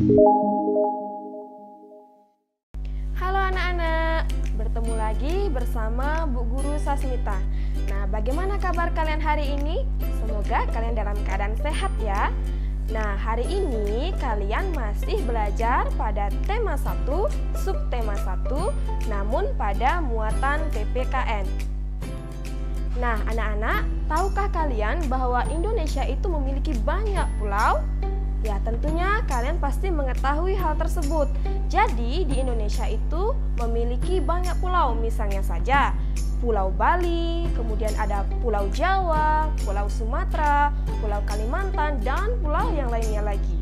Halo anak-anak, bertemu lagi bersama Bu Guru Sasmita. Nah, bagaimana kabar kalian hari ini? Semoga kalian dalam keadaan sehat ya. Nah, hari ini kalian masih belajar pada tema 1, subtema 1, namun pada muatan PPKN. Nah, anak-anak, tahukah kalian bahwa Indonesia itu memiliki banyak pulau? Ya, tentunya kalian pasti mengetahui hal tersebut. Jadi, di Indonesia itu memiliki banyak pulau, misalnya saja Pulau Bali, kemudian ada Pulau Jawa, Pulau Sumatera, Pulau Kalimantan, dan pulau yang lainnya lagi.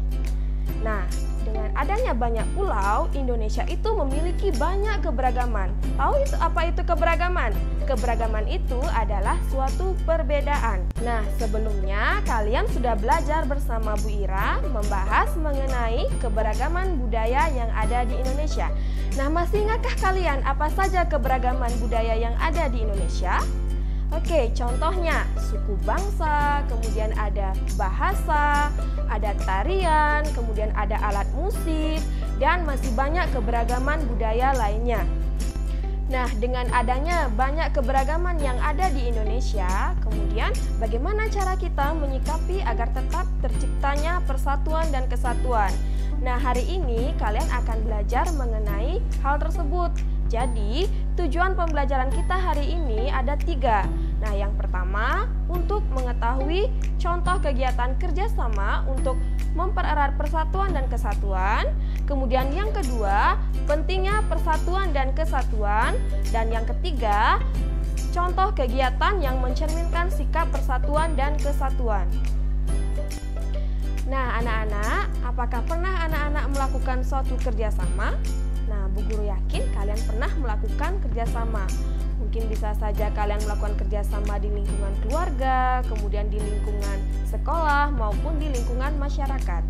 Nah, dengan adanya banyak pulau, Indonesia itu memiliki banyak keberagaman. Tahu itu apa itu keberagaman? Keberagaman itu adalah suatu perbedaan. Nah, sebelumnya kalian sudah belajar bersama Bu Ira membahas mengenai keberagaman budaya yang ada di Indonesia. Nah, masih ingatkah kalian apa saja keberagaman budaya yang ada di Indonesia? Oke, contohnya suku bangsa, kemudian ada bahasa, ada tarian, kemudian ada alat musik, dan masih banyak keberagaman budaya lainnya. Nah, dengan adanya banyak keberagaman yang ada di Indonesia, kemudian bagaimana cara kita menyikapi agar tetap terciptanya persatuan dan kesatuan? Nah, hari ini kalian akan belajar mengenai hal tersebut. Jadi, tujuan pembelajaran kita hari ini ada 3. Nah, yang pertama, untuk mengetahui contoh kegiatan kerjasama untuk mempererat persatuan dan kesatuan. Kemudian yang kedua, pentingnya persatuan dan kesatuan. Dan yang ketiga, contoh kegiatan yang mencerminkan sikap persatuan dan kesatuan. Nah, anak-anak, apakah pernah anak-anak melakukan suatu kerjasama? Nah, Bu Guru yakin kalian pernah melakukan kerjasama. Mungkin bisa saja kalian melakukan kerjasama di lingkungan keluarga, kemudian di lingkungan sekolah, maupun di lingkungan masyarakat.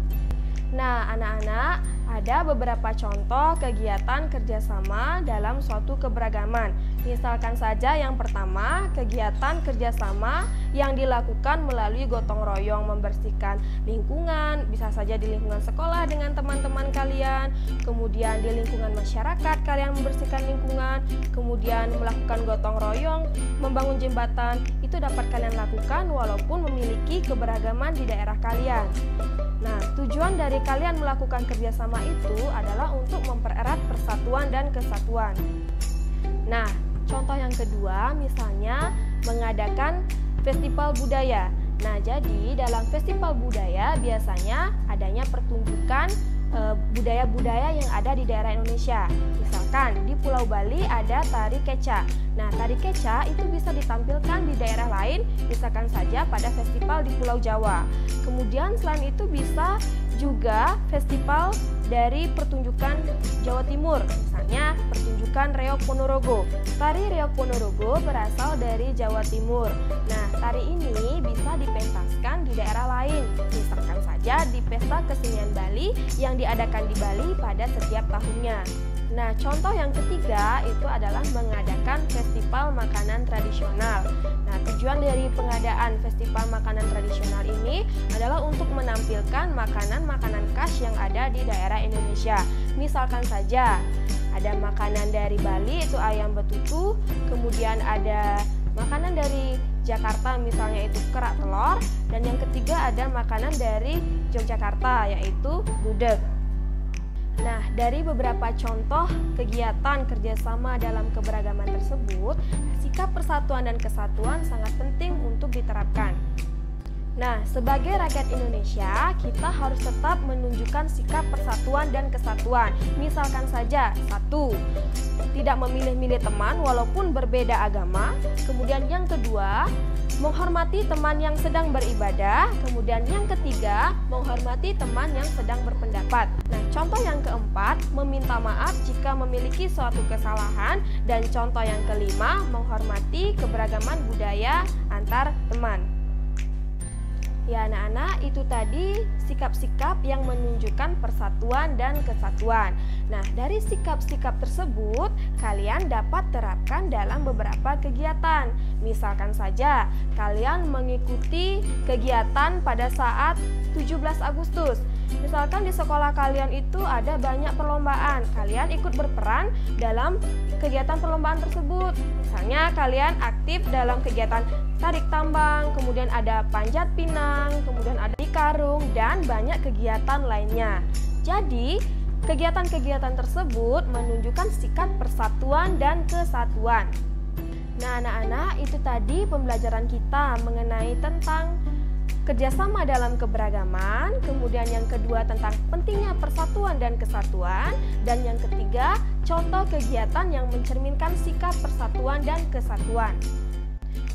Nah, anak-anak, ada beberapa contoh kegiatan kerjasama dalam suatu keberagaman. Misalkan saja yang pertama, kegiatan kerjasama yang dilakukan melalui gotong royong membersihkan lingkungan, bisa saja di lingkungan sekolah dengan teman-teman kalian, kemudian di lingkungan masyarakat kalian membersihkan lingkungan, kemudian melakukan gotong royong, membangun jembatan, itu dapat kalian lakukan walaupun memiliki keberagaman di daerah kalian. Nah, tujuan dari kalian melakukan kerjasama itu adalah untuk mempererat persatuan dan kesatuan. Nah, contoh yang kedua misalnya mengadakan festival budaya. Nah, jadi dalam festival budaya biasanya adanya pertunjukan budaya-budaya yang ada di daerah Indonesia. Misalkan di Pulau Bali ada tari keca. Nah, tari keca itu bisa ditampilkan di daerah lain, misalkan saja pada festival di Pulau Jawa. Kemudian selain itu bisa juga festival dari pertunjukan Jawa Timur, misalnya pertunjukan Reog Ponorogo. Tari Reog Ponorogo berasal dari Jawa Timur. Nah, tari ini bisa dipentaskan di daerah lain, misalkan saja di Pesta Kesenian Bali yang diadakan di Bali pada setiap tahunnya. Nah, contoh yang ketiga itu adalah mengadakan festival makanan tradisional. Nah, tujuan dari pengadaan festival makanan tradisional ini adalah untuk menampilkan makanan-makanan khas yang ada di daerah Indonesia. Misalkan saja ada makanan dari Bali itu ayam betutu, kemudian ada makanan dari Jakarta misalnya itu kerak telur, dan yang ketiga ada makanan dari Yogyakarta yaitu gudeg. Nah, dari beberapa contoh kegiatan kerjasama dalam keberagaman tersebut, sikap persatuan dan kesatuan sangat penting untuk diterapkan. Nah, sebagai rakyat Indonesia, kita harus tetap menunjukkan sikap persatuan dan kesatuan. Misalkan saja, 1. Tidak memilih-milih teman walaupun berbeda agama. Kemudian yang kedua, menghormati teman yang sedang beribadah. Kemudian yang ketiga, menghormati teman yang sedang berpendapat. Nah, contoh yang keempat, meminta maaf jika memiliki suatu kesalahan. Dan contoh yang kelima, menghormati keberagaman budaya antar teman. Ya anak-anak, itu tadi sikap-sikap yang menunjukkan persatuan dan kesatuan. Nah, dari sikap-sikap tersebut, kalian dapat terapkan dalam beberapa kegiatan. Misalkan saja, kalian mengikuti kegiatan pada saat 17 Agustus. Misalkan di sekolah kalian itu ada banyak perlombaan, kalian ikut berperan dalam kegiatan perlombaan tersebut. Misalnya kalian aktif dalam kegiatan tarik tambang, kemudian ada panjat pinang, kemudian ada di karung, dan banyak kegiatan lainnya. Jadi, kegiatan-kegiatan tersebut menunjukkan sikap persatuan dan kesatuan. Nah, anak-anak, itu tadi pembelajaran kita mengenai tentang kerjasama dalam keberagaman, kemudian yang kedua tentang pentingnya persatuan dan kesatuan, dan yang ketiga contoh kegiatan yang mencerminkan sikap persatuan dan kesatuan.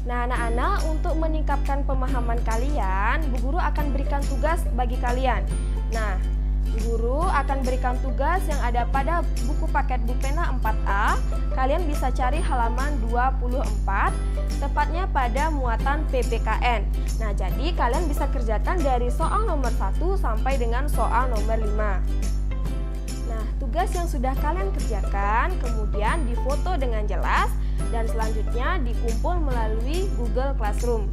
Nah, anak-anak, untuk meningkatkan pemahaman kalian, Bu Guru akan berikan tugas bagi kalian. Nah, Bu Guru akan berikan tugas yang ada pada buku paket Bupena 4A. Kalian bisa cari halaman 24, tepatnya pada muatan PPKN. Nah, jadi kalian bisa kerjakan dari soal nomor 1 sampai dengan soal nomor 5. Nah, tugas yang sudah kalian kerjakan kemudian difoto dengan jelas dan selanjutnya dikumpul melalui Google Classroom.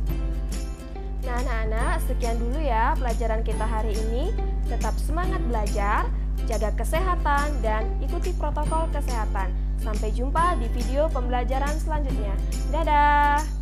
Nah, anak-anak, sekian dulu ya pelajaran kita hari ini. Tetap semangat belajar, jaga kesehatan, dan ikuti protokol kesehatan. Sampai jumpa di video pembelajaran selanjutnya. Dadah!